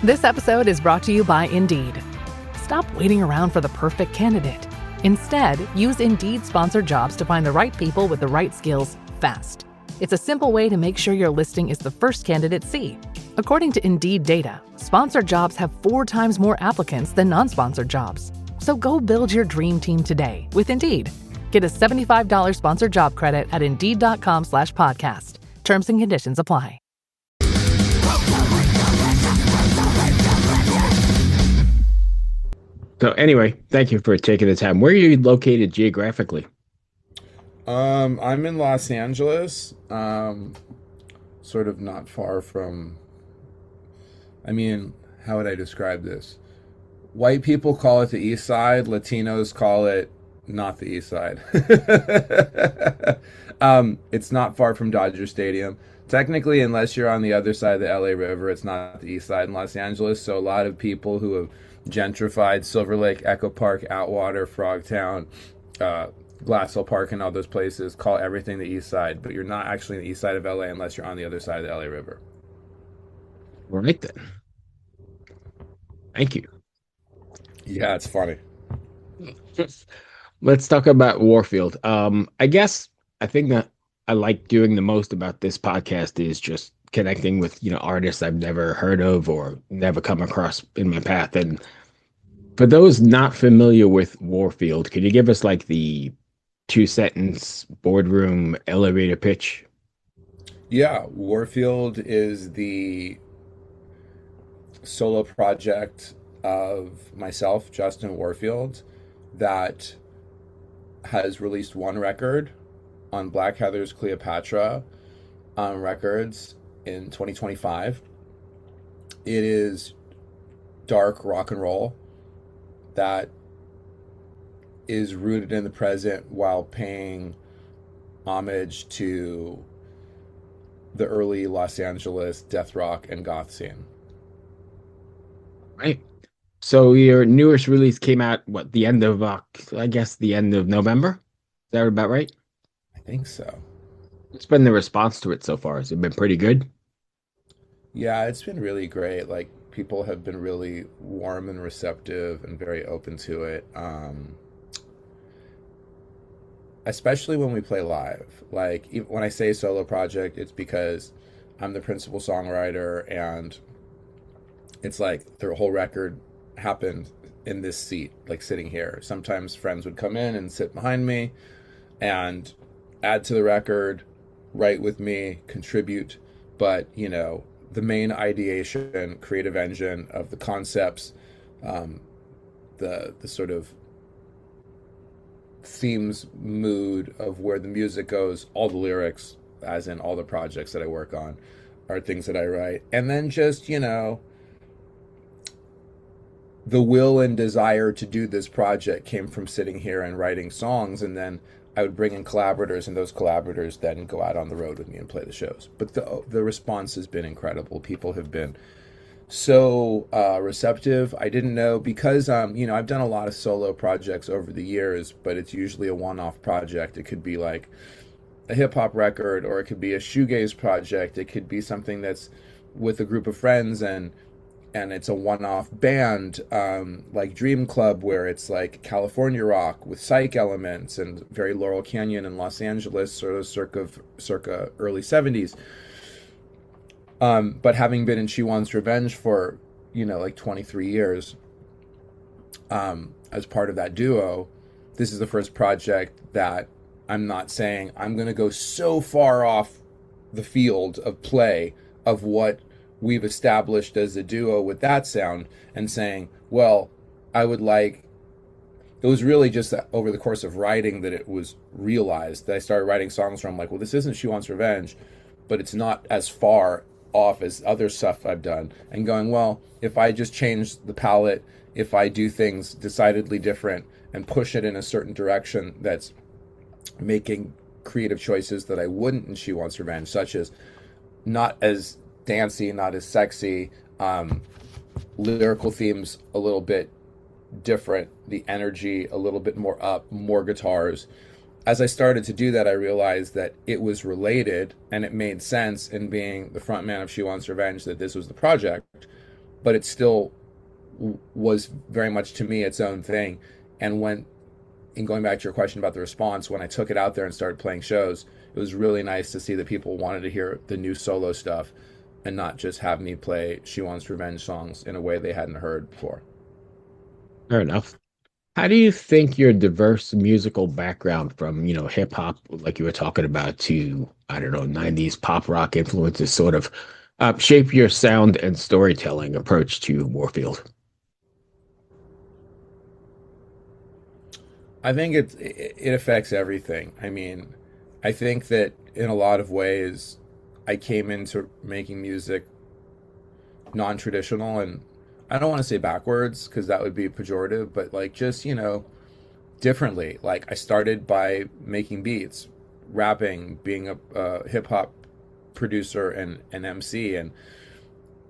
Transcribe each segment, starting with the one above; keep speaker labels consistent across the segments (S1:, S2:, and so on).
S1: This episode is brought to you by Indeed. Stop waiting around for the perfect candidate. Instead, use Indeed sponsored jobs to find the right people with the right skills fast. It's a simple way to make sure your listing is the first candidates see. According to Indeed data, sponsored jobs have 4 times more applicants than non-sponsored jobs. So go build your dream team today with Indeed. Get a $75 sponsored job credit at Indeed.com/podcast. Terms and conditions apply.
S2: So anyway, thank you for taking the time. Where are you located geographically?
S3: I'm in Los Angeles, sort of not far from, how would I describe this? White people call it the East Side, Latinos call it not the East Side. It's not far from Dodger Stadium. Technically, unless you're on the other side of the LA River, it's not the East Side in Los Angeles. So a lot of people who have gentrified Silver Lake, Echo Park, Atwater, Frogtown, Glassell Park, and all those places call everything the East Side, but you're not actually in the East Side of LA unless you're on the other side of the LA River.
S2: All right then. Thank you.
S3: Yeah, it's funny.
S2: Let's talk about Warfield. I think that I like doing the most about this podcast is just connecting with, artists I've never heard of or never come across in my path. And for those not familiar with Warfield, could you give us like the 2-sentence boardroom elevator pitch?
S3: Yeah, Warfield is the solo project of myself, Justin Warfield, that has released one record on Black Heather's Cleopatra Records in 2025. It is dark rock and roll that is rooted in the present while paying homage to the early Los Angeles death rock and goth scene.
S2: Right. So your newest release came out, the end of November? Is that about right?
S3: I think so.
S2: What's been the response to it so far? Has it been pretty good?
S3: Yeah, it's been really great. Like, people have been really warm and receptive and very open to it. Especially when we play live. Like, when I say solo project, it's because I'm the principal songwriter, and it's like the whole record happened in this seat, like sitting here. Sometimes friends would come in and sit behind me and add to the record, write with me, contribute. But, the main ideation, creative engine of the concepts, the sort of themes, mood of where the music goes, all the lyrics, as in all the projects that I work on, are things that I write. And then just, the will and desire to do this project came from sitting here and writing songs, and then I would bring in collaborators, and those collaborators then go out on the road with me and play the shows. But the response has been incredible. People have been so receptive. I didn't know, because I've done a lot of solo projects over the years, but it's usually a one-off project. It could be like a hip-hop record, or it could be a shoegaze project. It could be something that's with a group of friends, and it's a one-off band, like Dream Club, where it's like California rock with psych elements and very Laurel Canyon in Los Angeles, sort of circa early 70s. But having been in She Wants Revenge for, like 23 years, as part of that duo, this is the first project that I'm not saying I'm going to go so far off the field of play of what we've established as a duo with that sound, and saying, well, it was really just over the course of writing that it was realized that I started writing songs where I'm like, well, this isn't She Wants Revenge, but it's not as far off as other stuff I've done, and going, well, if I just change the palette, if I do things decidedly different and push it in a certain direction that's making creative choices that I wouldn't in She Wants Revenge, such as not as dancey, not as sexy, lyrical themes a little bit different, the energy a little bit more up, more guitars. As I started to do that, I realized that it was related, and it made sense in being the front man of She Wants Revenge that this was the project. but it still was very much to me its own thing. And when, in going back to your question about the response, when I took it out there and started playing shows, it was really nice to see that people wanted to hear the new solo stuff and not just have me play She Wants Revenge songs in a way they hadn't heard before.
S2: Fair enough. How do you think your diverse musical background from, hip hop, like you were talking about, to, I don't know, 90s pop rock influences sort of shape your sound and storytelling approach to Warfield?
S3: I think it affects everything. I mean, I think that in a lot of ways, I came into making music non-traditional, and I don't want to say backwards because that would be pejorative, but like just, differently. Like I started by making beats, rapping, being a hip hop producer and an MC, and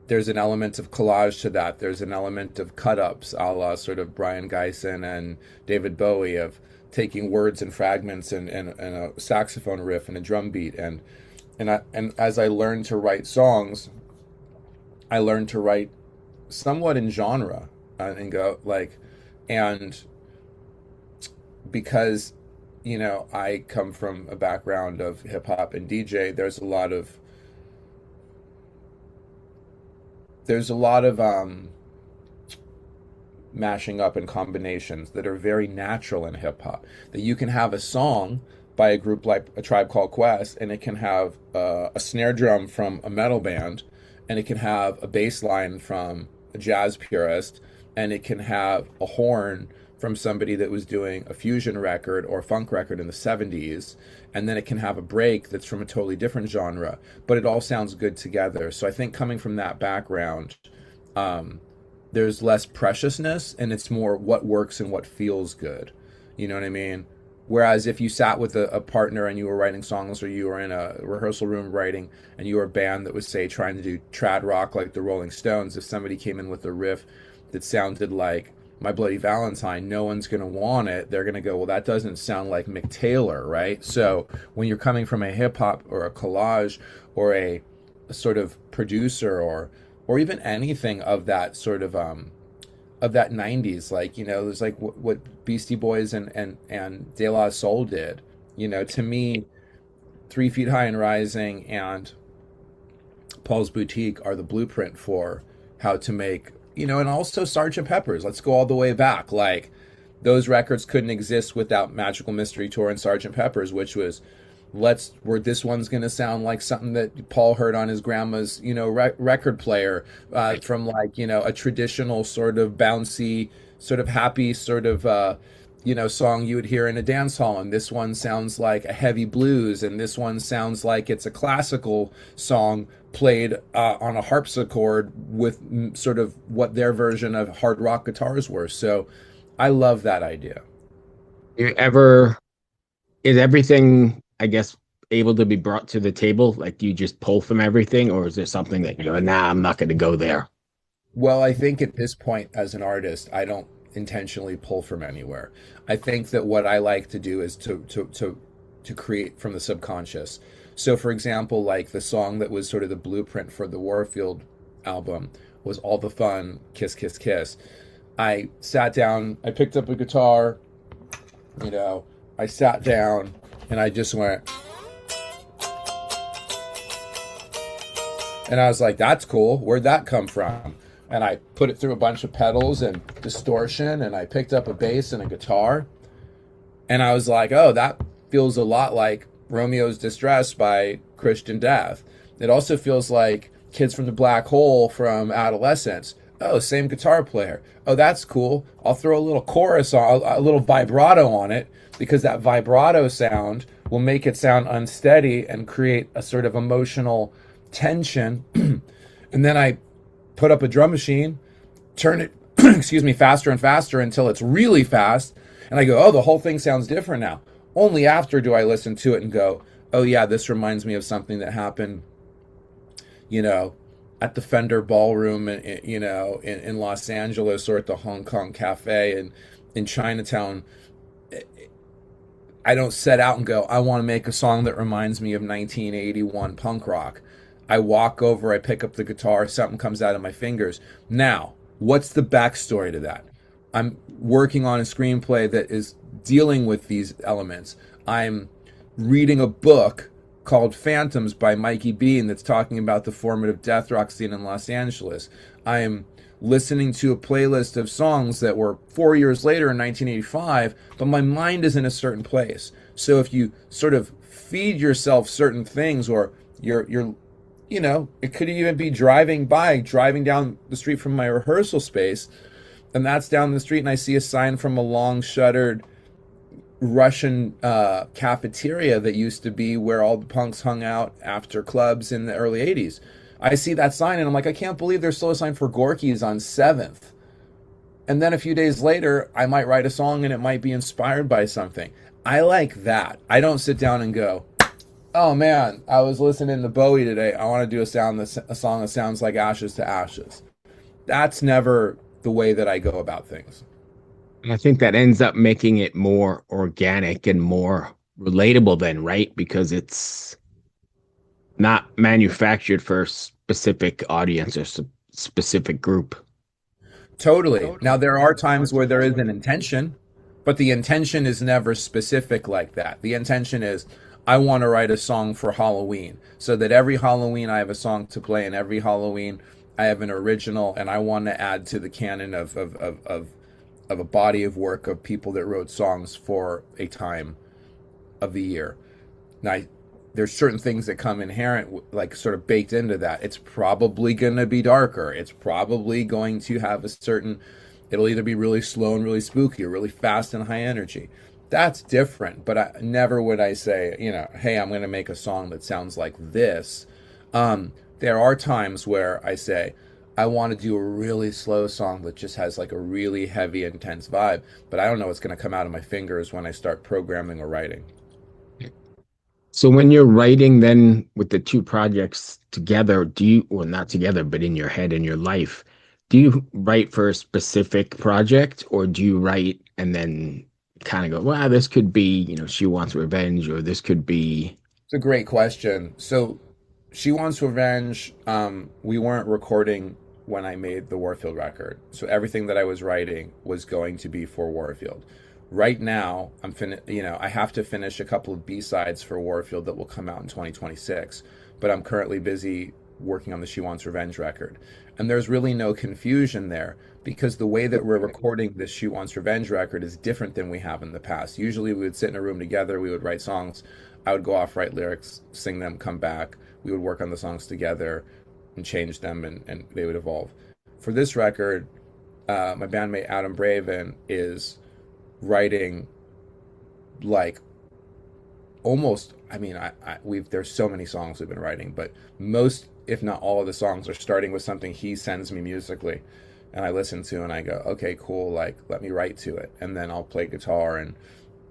S3: there's an element of collage to that. There's an element of cut ups, a la sort of Brian Geisen and David Bowie, of taking words and fragments and a saxophone riff and a drum beat. And as I learned to write songs, I learned to write somewhat in genre and go like, and because, I come from a background of hip hop and DJ, there's a lot of mashing up and combinations that are very natural in hip hop. That you can have a song by a group like A Tribe Called Quest, and it can have a snare drum from a metal band, and it can have a bass line from a jazz purist, and it can have a horn from somebody that was doing a fusion record or a funk record in the 70s, and then it can have a break that's from a totally different genre, but it all sounds good together. So I think coming from that background, there's less preciousness and it's more what works and what feels good. You know what I mean? Whereas if you sat with a partner and you were writing songs, or you were in a rehearsal room writing, and you were a band that was, say, trying to do trad rock like the Rolling Stones, if somebody came in with a riff that sounded like My Bloody Valentine, no one's going to want it. They're going to go, well, that doesn't sound like Mick Taylor, right? So when you're coming from a hip hop or a collage or a sort of producer or even anything of that sort of that 90s, like, there's like what Beastie Boys and De La Soul did. To me, 3 Feet High and Rising and Paul's Boutique are the blueprint for how to make, and also Sergeant Pepper's. Let's go all the way back. Like, those records couldn't exist without Magical Mystery Tour and Sergeant Pepper's, which was, where this one's going to sound like something that Paul heard on his grandma's, record player, from like, a traditional sort of bouncy, sort of happy sort of, song you would hear in a dance hall. And this one sounds like a heavy blues. And this one sounds like it's a classical song played on a harpsichord with sort of what their version of hard rock guitars were. So I love that idea.
S2: You ever Is everything, I guess, able to be brought to the table? Like, do you just pull from everything, or is there something that nah, I'm not going to go there?
S3: Well, I think at this point as an artist, I don't intentionally pull from anywhere. I think that what I like to do is to create from the subconscious. So for example, like the song that was sort of the blueprint for the Warfield album was All the Fun, Kiss Kiss Kiss. I sat down, I picked up a guitar, I sat down and I just went, and I was like, that's cool. Where'd that come from? And I put it through a bunch of pedals and distortion, and I picked up a bass and a guitar. And I was like, oh, that feels a lot like Romeo's Distress by Christian Death. It also feels like Kids from the Black Hole from Adolescence. Oh, same guitar player. Oh, that's cool. I'll throw a little chorus on, a little vibrato on it, because that vibrato sound will make it sound unsteady and create a sort of emotional tension. And then I put up a drum machine, turn it, excuse me, faster and faster until it's really fast. And I go, oh, the whole thing sounds different now. Only after do I listen to it and go, oh yeah, this reminds me of something that happened, at the Fender Ballroom, in Los Angeles, or at the Hong Kong Cafe in Chinatown. I don't set out and go, I want to make a song that reminds me of 1981 punk rock. I walk over, I pick up the guitar, something comes out of my fingers. Now, what's the backstory to that? I'm working on a screenplay that is dealing with these elements. I'm reading a book called Phantoms by Mikey Bean that's talking about the formative death rock scene in Los Angeles. I'm listening to a playlist of songs that were 4 years later in 1985, but my mind is in a certain place. So if you sort of feed yourself certain things, or you're it could even be driving down the street from my rehearsal space, and that's down the street, and I see a sign from a long shuttered Russian cafeteria that used to be where all the punks hung out after clubs in the early 80s. I see that sign and I'm like, I can't believe there's still a sign for Gorky's on 7th. And then a few days later, I might write a song and it might be inspired by something. I like that. I don't sit down and go, oh man, I was listening to Bowie today. I want to do a song that sounds like Ashes to Ashes. That's never the way that I go about things.
S2: And I think that ends up making it more organic and more relatable then, right? Because it's not manufactured for a specific audience or specific group.
S3: Totally. Now, there are times where there is an intention, but the intention is never specific like that. The intention is, I want to write a song for Halloween so that every Halloween I have a song to play, and every Halloween I have an original, and I want to add to the canon of a body of work of people that wrote songs for a time of the year. Now, there's certain things that come inherent, like sort of baked into that. It's probably going to be darker. It's probably going to have a certain, it'll either be really slow and really spooky or really fast and high energy. That's different, but never would I say, hey, I'm going to make a song that sounds like this. There are times where I say, I want to do a really slow song that just has like a really heavy, intense vibe, but I don't know what's going to come out of my fingers when I start programming or writing.
S2: So when you're writing then with the two projects together, do you, well, not together, but in your head and your life, do you write for a specific project, or do you write and then kind of go, well, this could be, She Wants Revenge, or this could be.
S3: It's a great question. So She Wants Revenge, we weren't recording when I made the Warfield record. So everything that I was writing was going to be for Warfield. Right now, I have to finish a couple of B-sides for Warfield that will come out in 2026, but I'm currently busy working on the She Wants Revenge record. And there's really no confusion there, because the way that we're recording this She Wants Revenge record is different than we have in the past. Usually we would sit in a room together, we would write songs, I would go off, write lyrics, sing them, come back, we would work on the songs together and change them, and they would evolve. For this record, my bandmate Adam Braven is writing like almost, there's so many songs we've been writing, but most, if not all of the songs are starting with something he sends me musically, and I listen to and I go, okay, cool, like let me write to it, and then I'll play guitar and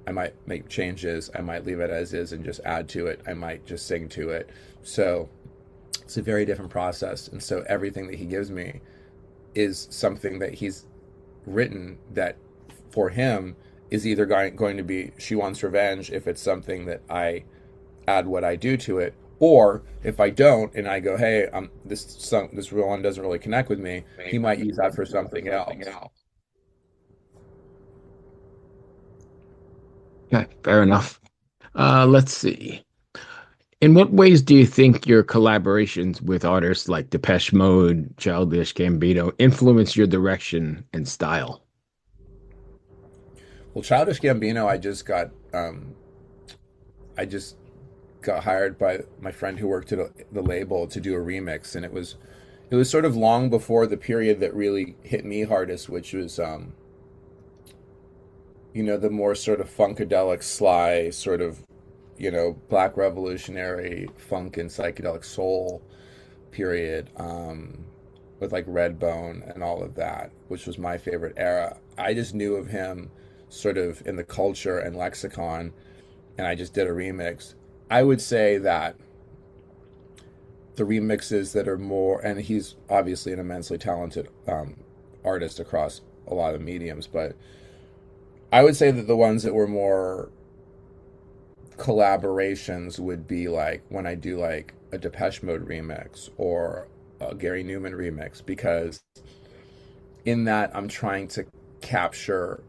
S3: I might make changes, I might leave it as is and just add to it, I might just sing to it. So it's a very different process, and so everything that he gives me is something that he's written that for him is either going to be She Wants Revenge if it's something that I add what I do to it, or if I don't and I go, hey, this real one doesn't really connect with me, he might use that for something else.
S2: Okay, fair enough. Let's see. In what ways do you think your collaborations with artists like Depeche Mode, Childish Gambino influence your direction and style?
S3: Well, Childish Gambino, I just got hired by my friend who worked at the label to do a remix, and it was sort of long before the period that really hit me hardest, which was the more sort of funkadelic, sly, sort of black revolutionary funk and psychedelic soul period, with like Redbone and all of that, which was my favorite era. I just knew of him sort of in the culture and lexicon, and I just did a remix. I would say that the remixes that are more, and he's obviously an immensely talented artist across a lot of mediums, but I would say that the ones that were more collaborations would be like when I do like a Depeche Mode remix or a Gary Newman remix, because in that I'm trying to capture,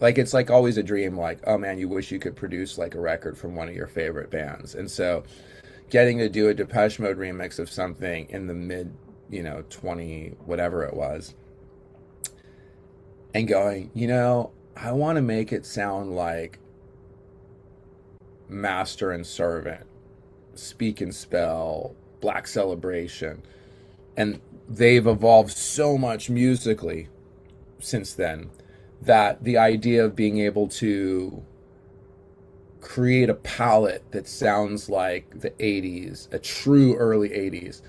S3: like, it's like always a dream, like, oh man, you wish you could produce like a record from one of your favorite bands. And so getting to do a Depeche Mode remix of something in the mid, 20 whatever it was, and going, I want to make it sound like Master and Servant, Speak and Spell, Black Celebration. And they've evolved so much musically since then, that the idea of being able to create a palette that sounds like the 80s, a true early 80s,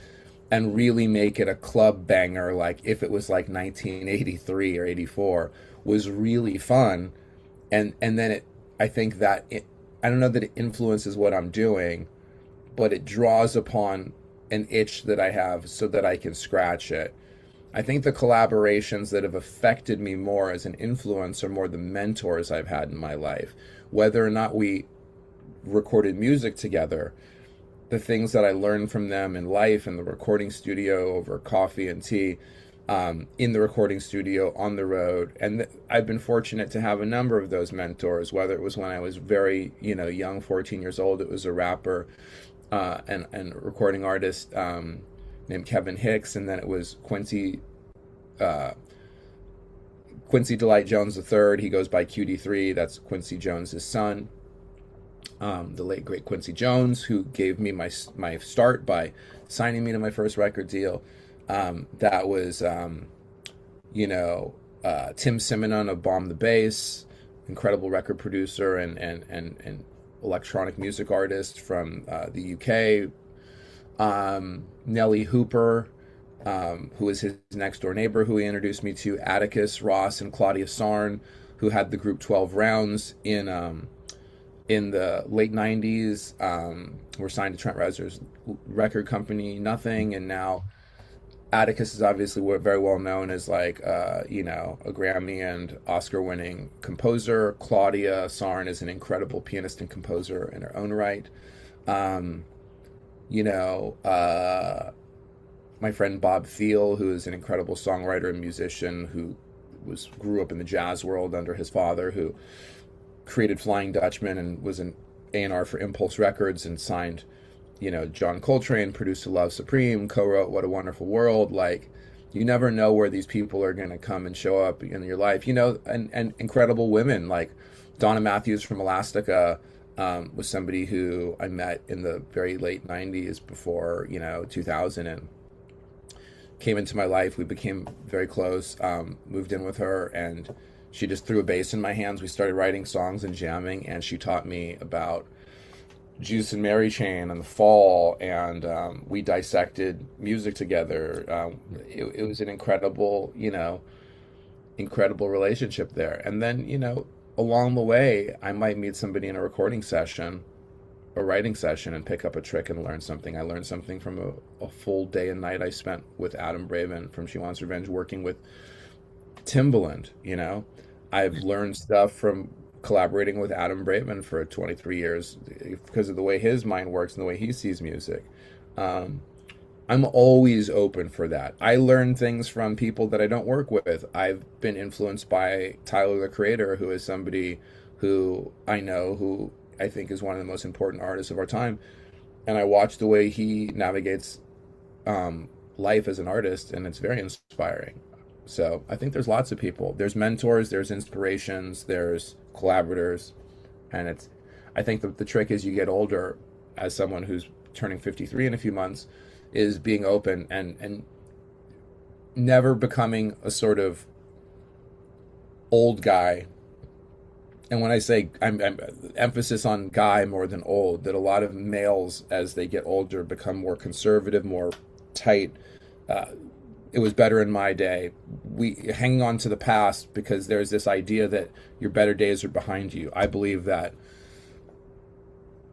S3: and really make it a club banger, like if it was like 1983 or 84, was really fun. And then I think that I don't know that it influences what I'm doing, but it draws upon an itch that I have so that I can scratch it. I think the collaborations that have affected me more as an influence are more the mentors I've had in my life. Whether or not we recorded music together, the things that I learned from them in life, in the recording studio, over coffee and tea, in the recording studio, on the road. And I've been fortunate to have a number of those mentors, whether it was when I was very, young, 14 years old. It was a rapper and recording artist named Kevin Hicks, and then it was uh, Quincy Delight Jones III. He goes by QD3. That's Quincy Jones's son, the late great Quincy Jones, who gave me my start by signing me to my first record deal. That was Tim Simonon of Bomb the Bass, incredible record producer and electronic music artist from the UK. Nellie Hooper, who was his next door neighbor, who he introduced me to. Atticus Ross and Claudia Sarn, who had the group 12 Rounds in the late 90s, were signed to Trent Reznor's record company, Nothing. And now Atticus is obviously very well known as like, a Grammy and Oscar winning composer. Claudia Sarn is an incredible pianist and composer in her own right. Um, you know, my friend Bob Thiel, who is an incredible songwriter and musician, who grew up in the jazz world under his father, who created Flying Dutchman and was an A&R for Impulse Records and signed, John Coltrane, produced Love Supreme, co-wrote What a Wonderful World. Like, you never know where these people are going to come and show up in your life, and incredible women like Donna Matthews from Elastica, was somebody who I met in the very late 90s before, 2000, and came into my life. We became very close, moved in with her, and she just threw a bass in my hands. We started writing songs and jamming, and she taught me about Juice and Mary Chain and The Fall, and we dissected music together. It was an incredible relationship there. And then, along the way, I might meet somebody in a recording session, a writing session, and pick up a trick and learn something. I learned something from a full day and night I spent with Adam Braven from She Wants Revenge, working with Timbaland. I've learned stuff from collaborating with Adam Braven for 23 years because of the way his mind works and the way he sees music. I'm always open for that. I learn things from people that I don't work with. I've been influenced by Tyler, the Creator, who is somebody who I know, who I think is one of the most important artists of our time. And I watch the way he navigates life as an artist, and it's very inspiring. So I think there's lots of people. There's mentors, there's inspirations, there's collaborators, and I think the trick as you get older, as someone who's turning 53 in a few months, is being open and never becoming a sort of old guy. And when I say I'm emphasis on guy more than old, that a lot of males as they get older become more conservative, more tight. It was better in my day. We hanging on to the past because there's this idea that your better days are behind you. I believe that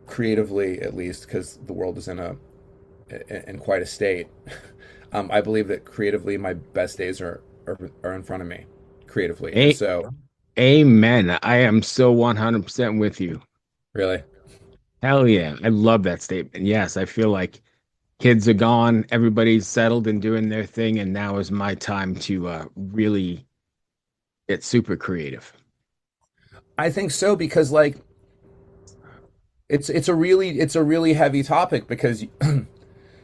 S3: creatively, at least, because the world is in quite a state. I believe that creatively, my best days are in front of me, creatively. And
S2: A
S3: so,
S2: Amen. I am so 100% with you.
S3: Really.
S2: Hell yeah. I love that statement. Yes, I feel like kids are gone, everybody's settled and doing their thing, and now is my time to really get super creative.
S3: I think so because like it's a really heavy topic because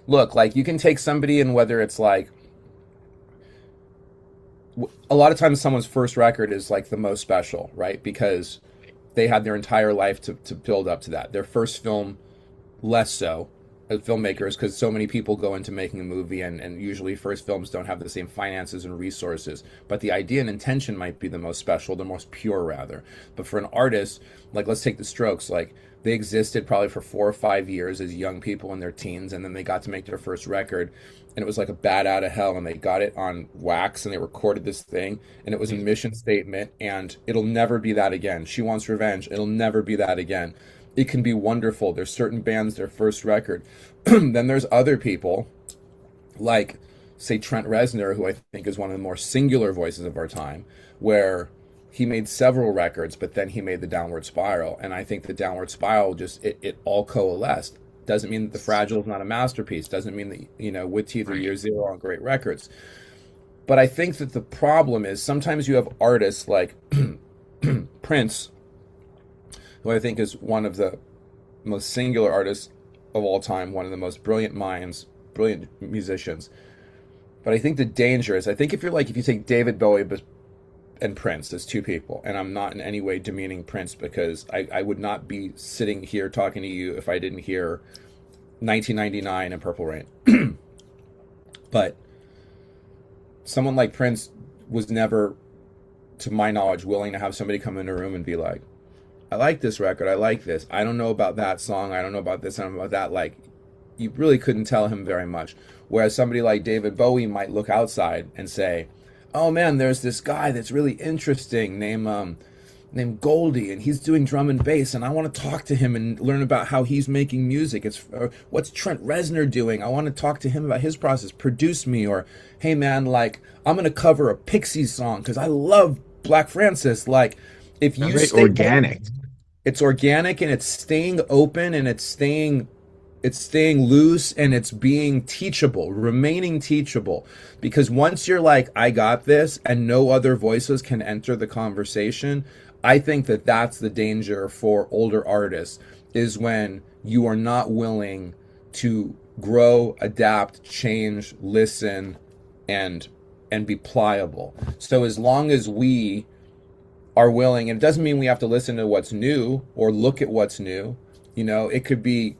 S3: look, like you can take somebody and whether it's like a lot of times someone's first record is like the most special, right? Because they had their entire life to build up to that. Their first film, less so as filmmakers, because so many people go into making a movie, and usually first films don't have the same finances and resources. But the idea and intention might be the most special, the most pure, rather. But for an artist, like let's take the Strokes, like they existed probably for 4 or 5 years as young people in their teens, and then they got to make their first record, and it was like a bat out of hell, and they got it on wax, and they recorded this thing, and it was a mission statement, and it'll never be that again. She Wants Revenge, it'll never be that again. It can be wonderful. There's certain bands, their first record. Then there's other people like, say, Trent Reznor, who I think is one of the more singular voices of our time, where he made several records, but then he made the Downward Spiral. And I think the Downward Spiral just, it all coalesced. Doesn't mean that The Fragile is not a masterpiece. Doesn't mean that, With Teeth or
S2: Right.
S3: Year Zero aren't great records. But I think that the problem is sometimes you have artists like Prince, who I think is one of the most singular artists of all time, one of the most brilliant minds, brilliant musicians. But I think the danger is, I think if you take David Bowie and Prince as two people, and I'm not in any way demeaning Prince because I would not be sitting here talking to you if I didn't hear 1999 and Purple Rain. But someone like Prince was never, to my knowledge, willing to have somebody come in a room and be like, I like this record. I like this. I don't know about that song. I don't know about this. I don't know about that. Like, you really couldn't tell him very much. Whereas somebody like David Bowie might look outside and say, "Oh man, there's this guy that's really interesting named Goldie, and he's doing drum and bass, and I want to talk to him and learn about how he's making music. What's Trent Reznor doing? I want to talk to him about his process. Produce me." Or, "Hey man, like I'm gonna cover a Pixies song because I love Black Francis." Like, if you
S2: Very
S3: stay
S2: organic.
S3: it's organic and it's staying open and it's staying loose and it's being teachable, remaining teachable. Because once you're like, I got this, and no other voices can enter the conversation, I think that that's the danger for older artists, is when you are not willing to grow, adapt, change, listen, and be pliable. So as long as we are willing, and it doesn't mean we have to listen to what's new or look at what's new. It could be,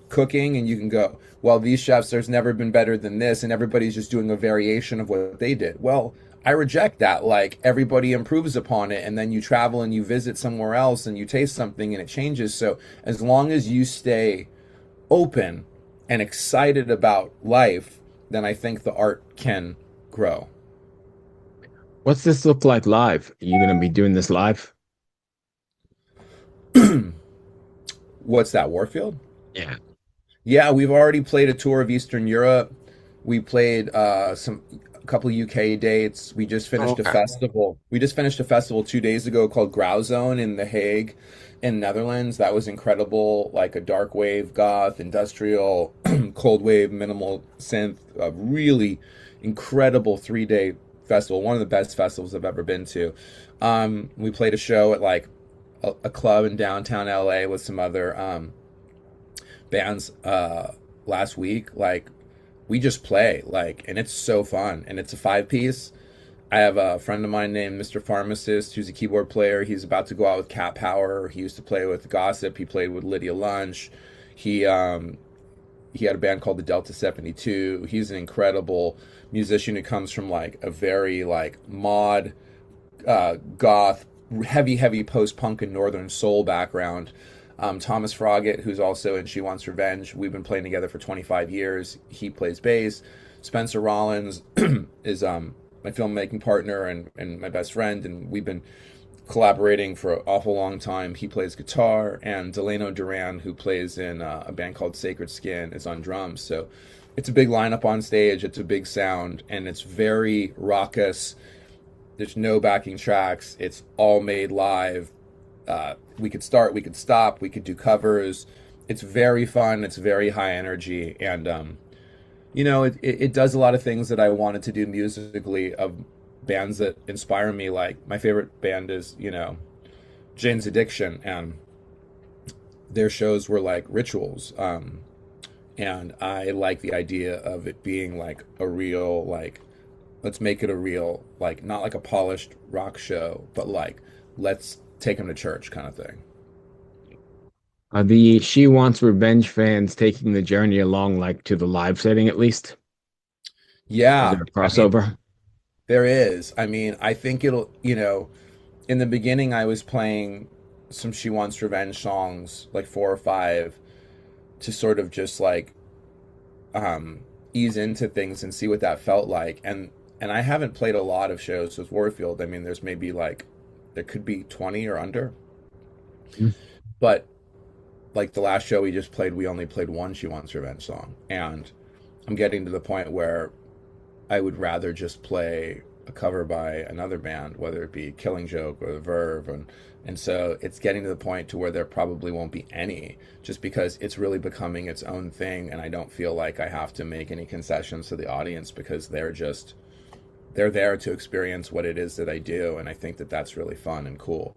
S3: cooking, and you can go, well, these chefs, there's never been better than this, and everybody's just doing a variation of what they did. Well, I reject that. Like, everybody improves upon it, and then you travel and you visit somewhere else and you taste something and it changes. So as long as you stay open and excited about life, then I think the art can grow.
S2: What's this look like live? Are you gonna be doing this live?
S3: What's that, Warfield?
S2: Yeah.
S3: Yeah, we've already played a tour of Eastern Europe. We played a couple of UK dates. We just finished a
S2: Okay.
S3: festival. We just finished a festival 2 days ago called Grau Zone in The Hague, in Netherlands. That was incredible, like a dark wave, goth, industrial, cold wave, minimal synth. A really incredible 3 day festival. One of the best festivals I've ever been to. We played a show at like a club in downtown LA with some other bands last week. Like, we just play, like, and it's so fun, and it's a 5 piece. I have a friend of mine named Mr. Pharmacist who's a keyboard player. He's about to go out with Cat Power. He used to play with Gossip. He played with Lydia Lunch. He had a band called the Delta 72. He's an incredible musician who comes from like a very like mod, goth, heavy post punk and northern soul background. Thomas Froggatt, who's also in She Wants Revenge. We've been playing together for 25 years. He plays bass. Spencer Rollins is my filmmaking partner and my best friend, and we've been collaborating for an awful long time. He plays guitar, and Delano Duran, who plays in a band called Sacred Skin, is on drums. So it's a big lineup on stage. It's a big sound, and it's very raucous. There's no backing tracks. It's all made live. We could start, we could stop, we could do covers. It's very fun. It's very high energy, and it does a lot of things that I wanted to do musically of bands that inspire me. Like my favorite band is Jane's Addiction, and their shows were like rituals. And I like the idea of it being like a real, like, let's make it a real, like, not like a polished rock show, but like, let's take them to church kind of thing.
S2: Are the She Wants Revenge fans taking the journey along, like to the live setting at least? Is
S3: Yeah.
S2: there a
S3: I mean,
S2: crossover?
S3: there is. I mean, I think it'll, in the beginning, I was playing some She Wants Revenge songs, like four or five, to sort of just like ease into things and see what that felt like. And I haven't played a lot of shows with Warfield. I mean, there's maybe like there could be 20 or under,
S2: Mm.
S3: but like the last show we just played, we only played one She Wants Revenge song, and I'm getting to the point where I would rather just play a cover by another band, whether it be Killing Joke or The Verve, and so it's getting to the point to where there probably won't be any, just because it's really becoming its own thing, and I don't feel like I have to make any concessions to the audience because they're there to experience what it is that I do, and I think that that's really fun and cool.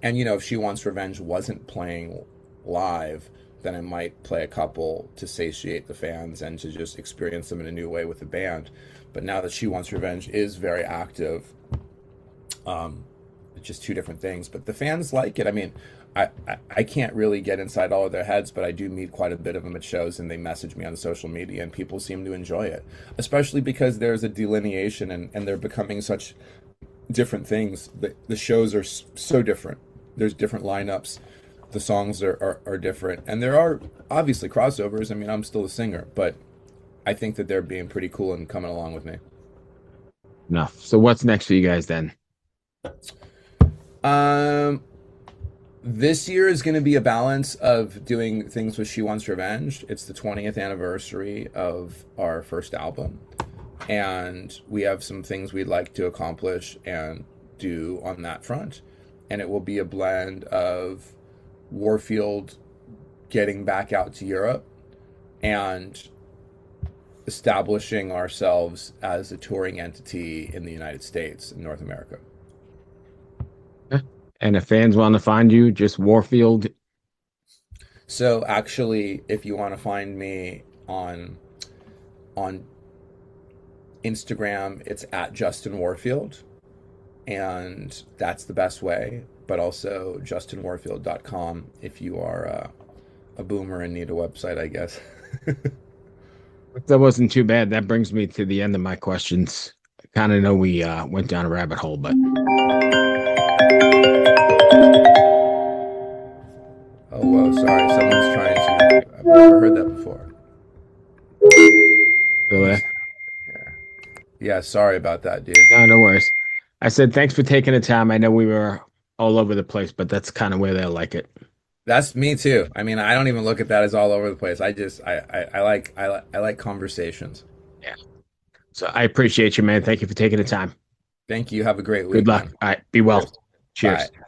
S3: And if She Wants Revenge wasn't playing live, then I might play a couple to satiate the fans and to just experience them in a new way with the band. But now that She Wants Revenge is very active, it's just two different things. But the fans like it. I mean, I can't really get inside all of their heads, but I do meet quite a bit of them at shows, and they message me on social media, and people seem to enjoy it, especially because there's a delineation, and they're becoming such different things. The shows are so different. There's different lineups. The songs are different, and there are obviously crossovers. I mean, I'm still a singer, but I think that they're being pretty cool and coming along with me.
S2: Enough. So what's next for you guys then?
S3: Um, this year is going to be a balance of doing things with She Wants Revenge. It's the 20th anniversary of our first album, and we have some things we'd like to accomplish and do on that front. And it will be a blend of Warfield getting back out to Europe and establishing ourselves as a touring entity in the United States and North America.
S2: Yeah. And if fans want to find you, just Warfield.
S3: So actually, if you want to find me on Instagram, it's at Justin Warfield, and that's the best way. But also justinwarfield.com if you are a boomer and need a website, I guess.
S2: That wasn't too bad. That brings me to the end of my questions. I kind of know we went down a rabbit hole, but
S3: Oh, whoa, sorry. Someone's trying to. I've never heard that before.
S2: so,
S3: Let me see here. Yeah, sorry about that, dude.
S2: no, no worries. I said thanks for taking the time. I know we were all over the place, but that's kind of where they like it.
S3: That's me too. I mean, I don't even look at that as all over the place. I like conversations.
S2: Yeah. So I appreciate you, man. Thank you for taking the time.
S3: Thank you. Have a great
S2: Good
S3: week,
S2: luck.
S3: man.
S2: All right. Be well.
S3: Cheers.
S2: Cheers.
S3: Bye.